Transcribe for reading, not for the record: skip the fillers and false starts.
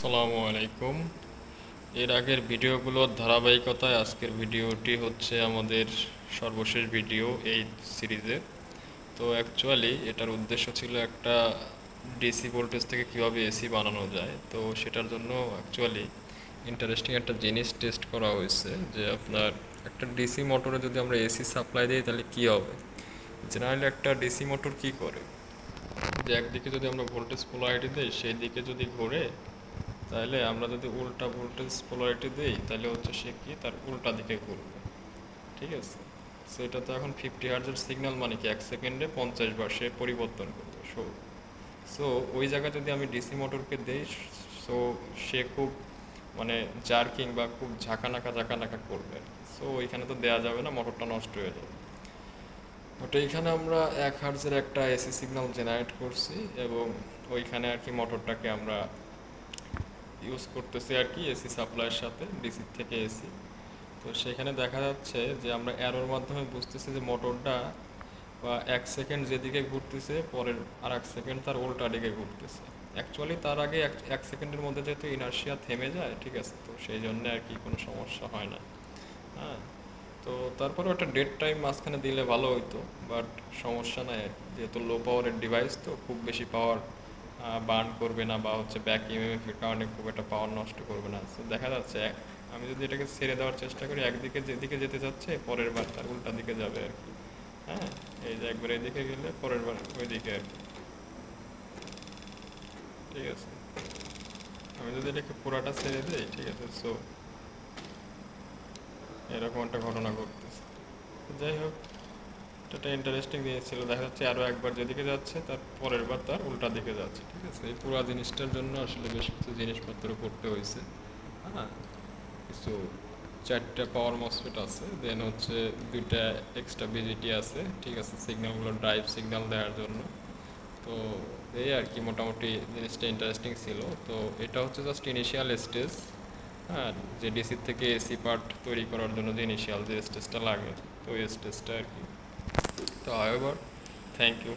আসসালামু আলাইকুম। এর আগের ভিডিওগুলোর ধারাবাহিকতায় আজকের ভিডিওটি হচ্ছে আমাদের সর্বশেষ ভিডিও এই সিরিজে। তো অ্যাকচুয়ালি এটার উদ্দেশ্য ছিল একটা ডিসি ভোল্টেজ থেকে কিভাবে এসি বানানো যায়। তো সেটার জন্য অ্যাকচুয়ালি ইন্টারেস্টিং একটা জিনিস টেস্ট করা হয়েছে যে আপনার একটা ডিসি মোটরে যদি আমরা এসি সাপ্লাই দিই তাহলে কী হবে। জেনারেলি একটা ডিসি মোটর কী করে যে একদিকে যদি আমরা ভোল্টেজ পোলারিটি দিই সেই দিকে যদি ঘোরে, তাহলে আমরা যদি উল্টা ভোল্টেজ পোলারিটি দিই তাহলে হচ্ছে সে কি তার উল্টা দিকে ঘুরবে। ঠিক আছে, সো এটা তো এখন 50 হার্জের সিগন্যাল, মানে কি 1 সেকেন্ডে 50 বার সে পরিবর্তন করবে। সো ওই জায়গায় যদি আমি ডিসি মোটরকে দেই, সো সে খুব মানে জার্কিং বা খুব ঝাঁকানাকা করবে। সো ওইখানে তো দেয়া যাবে না, মোটরটা নষ্ট হয়ে যাবে। বাট এইখানে আমরা 1 হার্জের একটা এসি সিগন্যাল জেনারেট করছি এবং ওইখানে আর কি মোটরটাকে আমরা ইউজ করতেছি আর কি এসি সাপ্লাইয়ের সাথে, ডিসি থেকে এসি। তো সেখানে দেখা যাচ্ছে যে আমরা অ্যারোর মাধ্যমে বুঝতেছি যে মোটরটা বা 1 সেকেন্ড যেদিকে ঘুরতেছে পরের আর 1 সেকেন্ড তার উল্টা দিকে ঘুরতেছে। অ্যাকচুয়ালি তার আগে 1 সেকেন্ডের মধ্যে যেহেতু ইনার্শিয়া থেমে যায়, ঠিক আছে, তো সেই জন্য আর কি কোনো সমস্যা হয় না। হ্যাঁ, তো তারপরেও একটা ডেড টাইম মাঝখানে দিলে ভালো হইতো, বাট সমস্যা নাই আর কি। যেহেতু লো পাওয়ারের ডিভাইস তো খুব বেশি পাওয়ার বার্ন করবে না বা হচ্ছে ব্যাক ইএমএফের কারণে খুব একটা পাওয়ার নষ্ট করবে না। সো দেখা যাচ্ছে আমি যদি এটাকে ছেড়ে দেওয়ার চেষ্টা করি, একদিকে যেদিকে যেতে যাচ্ছে পরের বার তার উল্টা দিকে যাবে আর কি। হ্যাঁ, এই যে একবার এদিকে গেলে পরের বার ওই দিকে আর কি। ঠিক আছে, আমি যদি এটাকে পুরাটা ছেড়ে দিই, ঠিক আছে, সো এরকম একটা ঘটনা ঘটতেছে। যাই হোক, এটা ইন্টারেস্টিং জিনিস ছিল। দেখা যাচ্ছে আরও একবার যেদিকে যাচ্ছে তার পরের বার তার উল্টা দিকে যাচ্ছে। ঠিক আছে, এই পুরো জিনিসটার জন্য আসলে বেশ কিছু জিনিসপত্র করতে হয়েছে। হ্যাঁ, কিছু 4টা পাওয়ার মসফেট আছে, দেন হচ্ছে 2টা এক্সট্রা বিজিটি আছে, ঠিক আছে, সিগন্যালগুলো ড্রাইভ সিগন্যাল দেওয়ার জন্য। তো এই আর কি মোটামুটি জিনিসটা ইন্টারেস্টিং ছিল। তো এটা হচ্ছে জাস্ট ইনিশিয়াল স্টেজ। হ্যাঁ, যে ডিসি থেকে এসি পার্ট তৈরি করার জন্য যে ইনিশিয়াল যে স্টেজটা লাগে, তো এই স্টেজটা আর কি। তো হাওয়েভার, থ্যাংক ইউ।